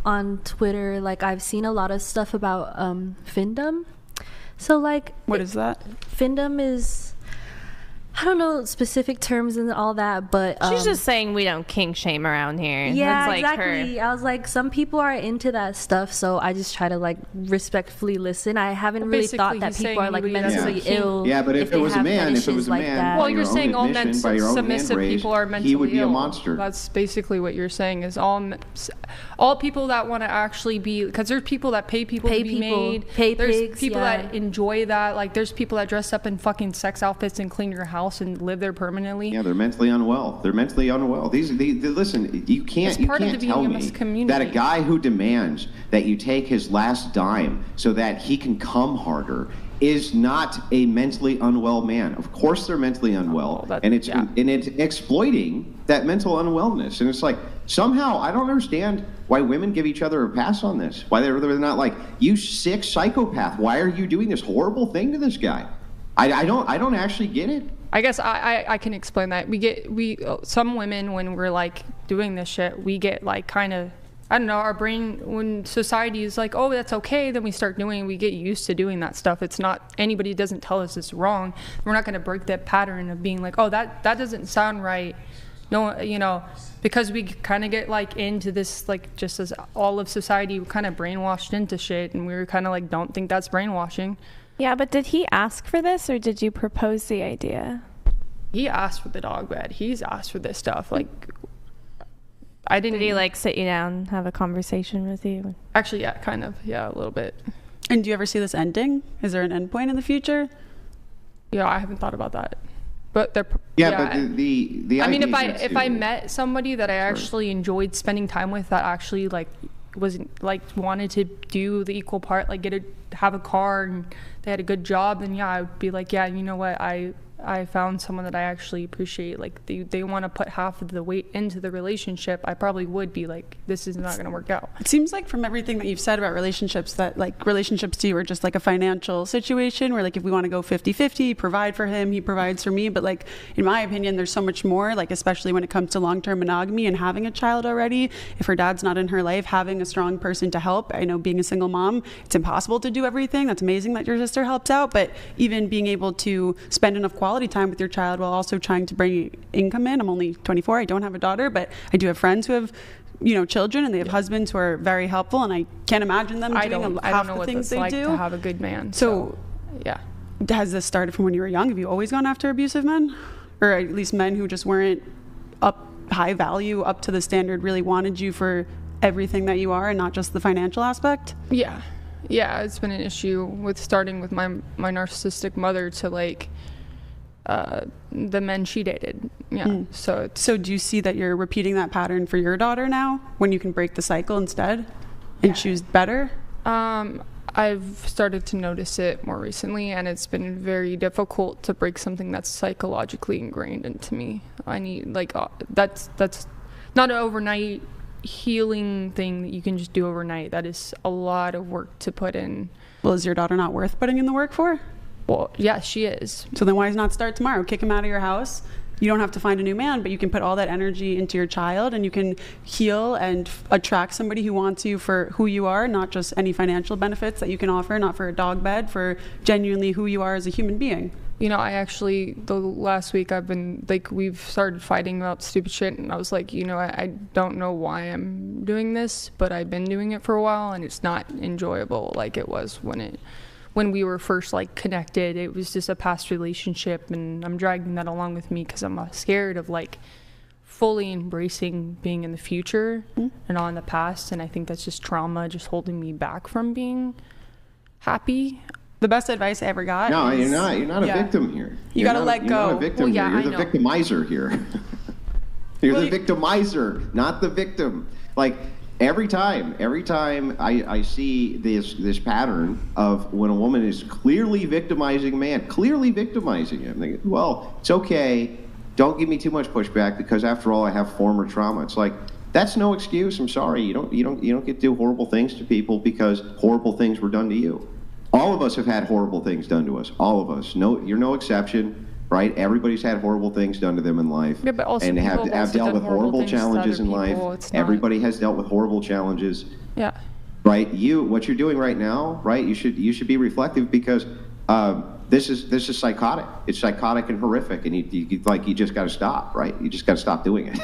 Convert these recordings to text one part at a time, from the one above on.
on Twitter, like I've seen a lot of stuff about findom. So like, what is that? Findom is, I don't know specific terms and all that, but she's just saying we don't kink shame around here. Yeah, that's like exactly. her. I was like, some people are into that stuff, so I just try to like respectfully listen. I haven't really thought that people are like mentally ill. Yeah, but if it was a man, well, you're saying all men submissive people are mentally ill. He would be a monster. That's basically what you're saying. Is all people that want to actually be, because there's people that pay people to be made. There's people that enjoy that. Like there's people that dress up in fucking sex outfits and clean your house and live there permanently. Yeah, they're mentally unwell. Listen, you can't tell me that a guy who demands that you take his last dime so that he can come harder is not a mentally unwell man. Of course they're mentally unwell, and it's exploiting that mental unwellness. And it's like, somehow I don't understand why women give each other a pass on this. Why they're not like, you sick psychopath, why are you doing this horrible thing to this guy? I don't actually get it. I guess I can explain that. Some women, when we're like doing this shit, we get like kind of, I don't know, our brain, when society is like, oh, that's okay, then we start doing, we get used to doing that stuff. It's not, anybody doesn't tell us it's wrong. We're not going to break that pattern of being like, oh, that doesn't sound right. No, you know, because we kind of get like into this, like just as all of society, we're kind of brainwashed into shit, and we were kind of like, don't think that's brainwashing. Yeah, but did he ask for this, or did you propose the idea? He asked for the dog bed. He's asked for this stuff. Like, I didn't. Did he like sit you down, have a conversation with you? Actually, yeah, kind of. Yeah, a little bit. And do you ever see this ending? Is there an end point in the future? Yeah, I haven't thought about that. But they're but the I mean, if I met somebody that I actually enjoyed spending time with, that actually like wasn't like wanted to do the equal part, like have a car and they had a good job, then yeah, I would be like, yeah, you know what, I found someone that I actually appreciate. Like they want to put half of the weight into the relationship. I probably would be like, this is not going to work out. It seems like from everything that you've said about relationships, that like relationships to you are just like a financial situation where like if we want to go 50-50, provide for him, he provides for me. But like in my opinion, there's so much more, like especially when it comes to long-term monogamy and having a child already. If her dad's not in her life, having a strong person to help. I know being a single mom, it's impossible to do everything. That's amazing that your sister helps out, but even being able to spend enough quality time with your child while also trying to bring income in. I'm only 24. I don't have a daughter, but I do have friends who have, you know, children, and they have husbands who are very helpful, and I can't imagine them doing half the things they do. To have a good man. So, yeah. Has this started from when you were young? Have you always gone after abusive men? Or at least men who just weren't high value, up to the standard, really wanted you for everything that you are and not just the financial aspect? Yeah. Yeah, it's been an issue with starting with my narcissistic mother to like the men she dated. Yeah. So do you see that you're repeating that pattern for your daughter now, when you can break the cycle instead and choose better? I've started to notice it more recently, and it's been very difficult to break something that's psychologically ingrained into me. I need like that's not an overnight healing thing that you can just do overnight. That is a lot of work to put in. Well, is your daughter not worth putting in the work for? Well, yeah, she is. So then why not start tomorrow? Kick him out of your house. You don't have to find a new man, but you can put all that energy into your child, and you can heal and attract somebody who wants you for who you are, not just any financial benefits that you can offer, not for a dog bed, for genuinely who you are as a human being. You know, I actually, the last week I've been, like, we've started fighting about stupid shit, and I was like, you know, I don't know why I'm doing this, but I've been doing it for a while, and it's not enjoyable like it was when we were first like connected. It was just a past relationship, and I'm dragging that along with me because I'm scared of like fully embracing being in the future and not in the past. And I think that's just trauma, just holding me back from being happy. The best advice I ever got. No, you're not a victim here. You gotta let go. You're not a victim here. You're the victimizer here. You're the victimizer, not the victim. Like, Every time I see this pattern of when a woman is clearly victimizing a man, clearly victimizing him, they go, well, it's okay, don't give me too much pushback because after all I have former trauma. It's like, that's no excuse. I'm sorry, you don't get to do horrible things to people because horrible things were done to you. All of us have had horrible things done to us. All of us. No, you're no exception. right? Everybody's had horrible things done to them in life, yeah, but also and have dealt with horrible challenges in life. Everybody has dealt with horrible challenges. Yeah. Right. What you're doing right now, right? You should be reflective because this is psychotic. It's psychotic and horrific, and you just got to stop, right? You just got to stop doing it.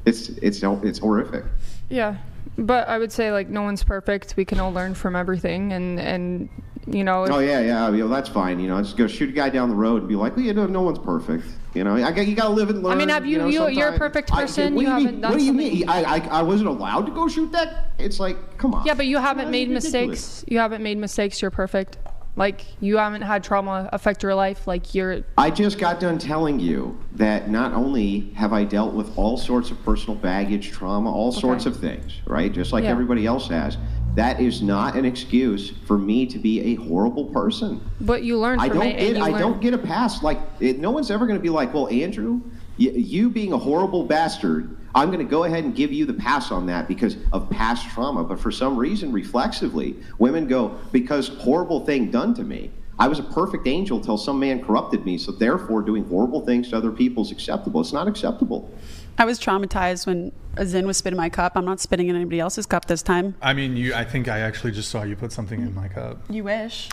It's horrific. Yeah, but I would say like no one's perfect. We can all learn from everything, and you know. Oh yeah. That's fine. You know, just go shoot a guy down the road and be like, well, no one's perfect. You know, you got to live and learn. I mean, have you're a perfect person. What do you mean? I wasn't allowed to go shoot that? It's like, come on. Yeah, but you haven't made mistakes. You haven't made mistakes. You're perfect. Like, you haven't had trauma affect your life. Like, you're... I just got done telling you that not only have I dealt with all sorts of personal baggage, trauma, all sorts of things, right? Just like everybody else has. That is not an excuse for me to be a horrible person. But you learn from it. I don't get a pass. Like, no one's ever going to be like, well, Andrew, you being a horrible bastard, I'm going to go ahead and give you the pass on that because of past trauma. But for some reason, reflexively, women go, because horrible thing done to me. I was a perfect angel till some man corrupted me, so therefore doing horrible things to other people is acceptable. It's not acceptable. I was traumatized when Azin was spitting my cup. I'm not spitting in anybody else's cup this time. I mean, I think I actually just saw you put something in my cup. You wish.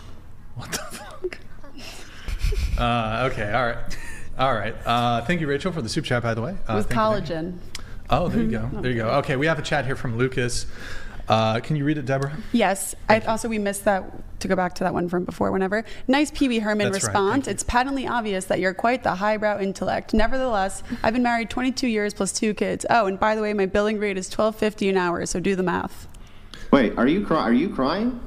What the fuck? Okay, all right. Thank you, Rachel, for the super chat, by the way. With collagen. Oh, there you go. There you go. Okay, we have a chat here from Lucas. Can you read it, Deborah? Yes. We missed that, to go back to that one from before, whenever. Nice Pee Wee Herman response. Right, it's patently obvious that you're quite the highbrow intellect. Nevertheless, I've been married 22 years plus 2 kids. Oh, and by the way, my billing rate is $12.50 an hour, so do the math. Wait, are you crying? Are you crying?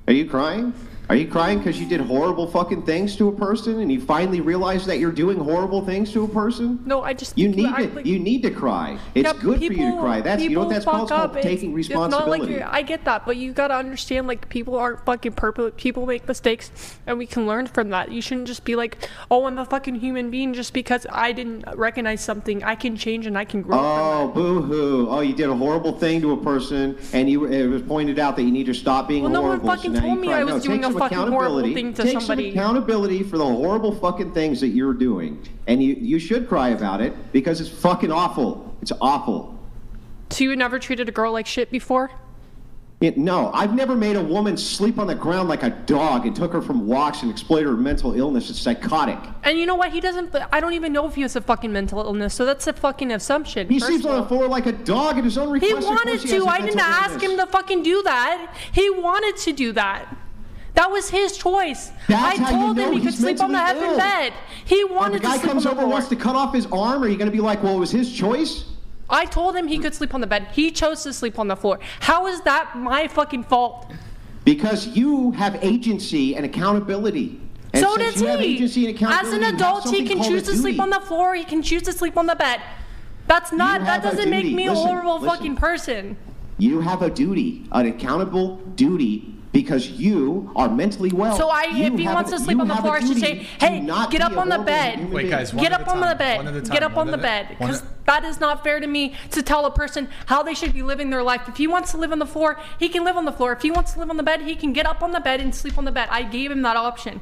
Are you crying because you did horrible fucking things to a person and you finally realized that you're doing horrible things to a person? No, I just you need to cry. It's good for you to cry. That's what that's called. It's called taking responsibility. It's not like I get that, but you gotta understand, like, people aren't fucking perfect. People make mistakes, and we can learn from that. You shouldn't just be like, oh, I'm a fucking human being just because I didn't recognize something. I can change and I can grow. Oh, boo-hoo! Oh, you did a horrible thing to a person, and it was pointed out that you need to stop being horrible. No one fucking told me I was doing a fucking horrible thing to somebody. Take some accountability for the horrible fucking things that you're doing. And you should cry about it because it's fucking awful. It's awful. So you never treated a girl like shit before? No, I've never made a woman sleep on the ground like a dog and took her from walks and exploited her mental illness. It's psychotic. And you know what? I don't even know if he has a fucking mental illness, so that's a fucking assumption. He sleeps on the floor like a dog at his own request. He wanted to. I didn't ask him to fucking do that. He wanted to do that. That was his choice. I told him he could sleep on the effing bed. He wanted to sleep on the floor. The guy comes over and wants to cut off his arm. Are you going to be like, well, it was his choice? I told him he could sleep on the bed. He chose to sleep on the floor. How is that my fucking fault? Because you have agency and accountability. And so does he. As an adult, he can choose to sleep on the floor. He can choose to sleep on the bed. That doesn't make me a horrible fucking person. You have a duty, an accountable duty. Because you are mentally well. So if he wants to sleep on the floor, I should say, hey, get up on the bed. Wait, guys, get up on the bed. Get up on the bed. Because that is not fair to me to tell a person how they should be living their life. If he wants to live on the floor, he can live on the floor. If he wants to live on the bed, he can get up on the bed and sleep on the bed. I gave him that option.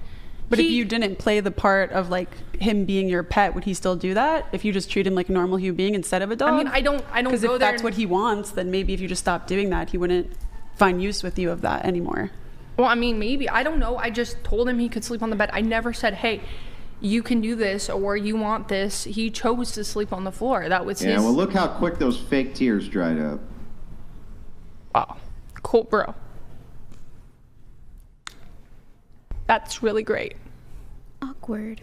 But if you didn't play the part of, like, him being your pet, would he still do that? If you just treat him like a normal human being instead of a dog? I mean, I don't go there. Because if that's what he wants, then maybe if you just stopped doing that, he wouldn't find use with you of that anymore. Well, I mean, maybe. I don't know. I just told him he could sleep on the bed. I never said, hey, you can do this or you want this. He chose to sleep on the floor. That was his... Yeah, well, look how quick those fake tears dried up. Wow. Cool, bro. That's really great. Awkward.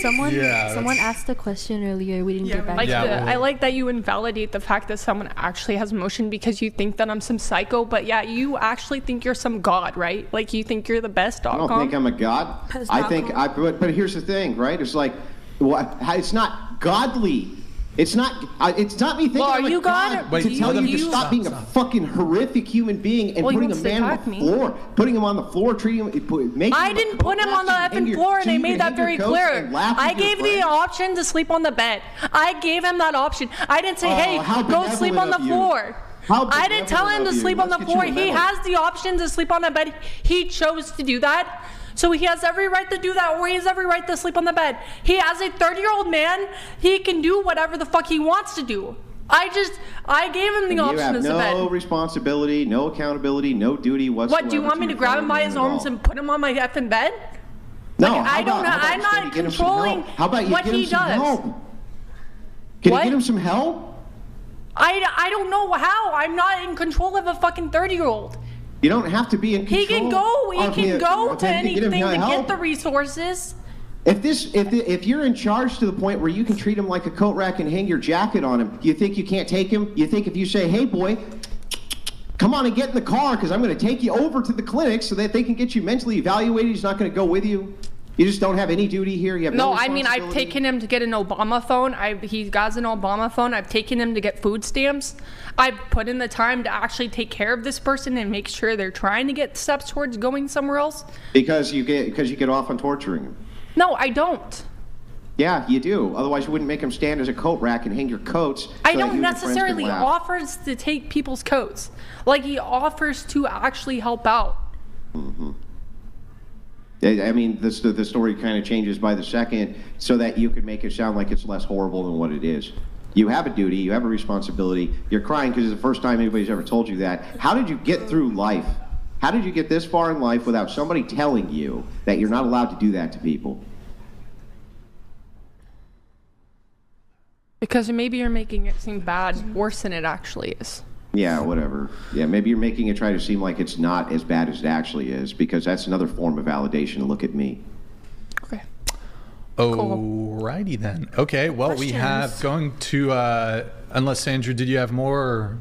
Someone asked a question earlier. We didn't get back to it. I like that you invalidate the fact that someone actually has emotion because you think that I'm some psycho, but yeah, you actually think you're some god, right? Like, you think you're the best. I don't think I'm a god. But here's the thing, right? It's like, it's not godly. It's not me thinking I'm a god to tell you to stop being a fucking horrific human being and putting a man on the floor, putting him on the floor, treating him. I didn't put him on the effing floor, and I made that very clear. I gave the option to sleep on the bed. I gave him that option. I didn't say, hey, go sleep on the floor. I didn't tell him to sleep on the floor. He has the option to sleep on a bed. He chose to do that. So he has every right to do that, or he has every right to sleep on the bed. He as a 30-year-old man, he can do whatever the fuck he wants to do. I gave him the option as a bed. No responsibility, no accountability, no duty whatsoever. What, do you want me to grab him by his arms and put him on my effing bed? No, like, I'm not controlling what he does. Help? Can you get him some help? I don't know how. I'm not in control of a fucking 30-year-old. You don't have to be in control. He can go to anything to get the resources. If you're in charge to the point where you can treat him like a coat rack and hang your jacket on him, you think you can't take him? You think if you say, hey boy, come on and get in the car because I'm going to take you over to the clinic so that they can get you mentally evaluated, he's not going to go with you? You just don't have any duty here? You have no I mean, I've taken him to get an Obama phone. He got an Obama phone. I've taken him to get food stamps. I've put in the time to actually take care of this person and make sure they're trying to get steps towards going somewhere else. Because you get off on torturing him. No, I don't. Yeah, you do. Otherwise, you wouldn't make him stand as a coat rack and hang your coats. I don't necessarily offers to take people's coats. Like, he offers to actually help out. Mm-hmm. I mean, the story kind of changes by the second so that you could make it sound like it's less horrible than what it is. You have a duty. You have a responsibility. You're crying because it's the first time anybody's ever told you that. How did you get through life? How did you get this far in life without somebody telling you that you're not allowed to do that to people? Because maybe you're making it seem bad, worse than it actually is. Yeah, whatever. Yeah, maybe you're making it try to seem like it's not as bad as it actually is, because that's another form of validation. Look at me. Okay. Alrighty then. Okay, well, questions. We have going to, unless Sandra, did you have more? Or?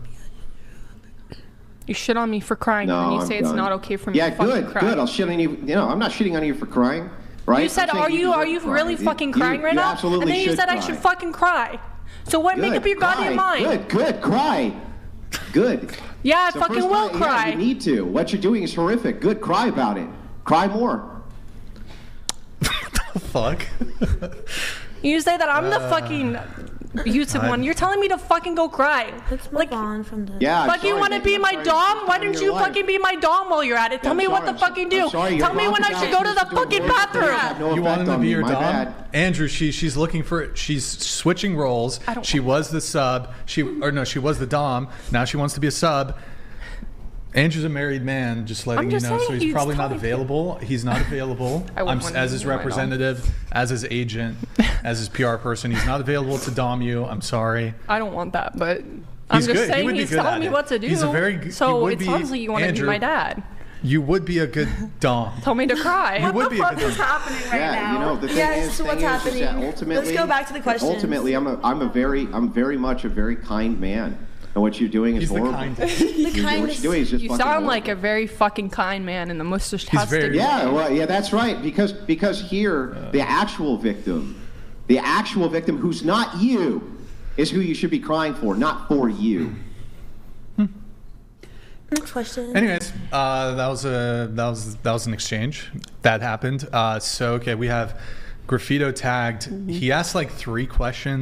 You shit on me for crying, no, and you I'm say done. It's not okay for me to fucking cry. Good. I'll shit on you. You know, I'm not shitting on you for crying, right? You said, are you really fucking crying right now? Absolutely. And then you said I should fucking cry. So what? Make up your goddamn mind. Good. Cry. Good. Yeah, I fucking will cry. Yeah, you need to. What you're doing is horrific. Good. Cry about it. Cry more. What the fuck? You say that I'm the fucking abusive one. You're telling me to fucking go cry. Let's move on from this. Yeah. Fucking want to be my dom? Why don't you fucking be my dom while you're at it? Tell me what the fuck you do. Tell me when I should go to the fucking bathroom. You want him to be your dom? Andrew, she's looking for. She's switching roles. She was the sub. She was the dom. Now she wants to be a sub. Andrew's a married man, just letting you know, so he's probably not available. He's not available. As his representative, as his agent, as his PR person. He's not available to dom you. I'm sorry. I don't want that, but I'm just saying he's telling me what to do. So it sounds like you want to be my dad. You would be a good dom. Tell me to cry. What the fuck is happening right now? You know, the thing is, what's happening? Ultimately, let's go back to the question. Ultimately, I'm very much a very kind man. And what you're doing is horrible. What you're doing is just you sound like a very fucking kind man, and the mustache has to be. Yeah, that's right. Because here, the actual victim who's not you, is who you should be crying for, not for you. Next question. Anyways, that was an exchange that happened. So okay, we have Graffito tagged. He asked like 3 questions.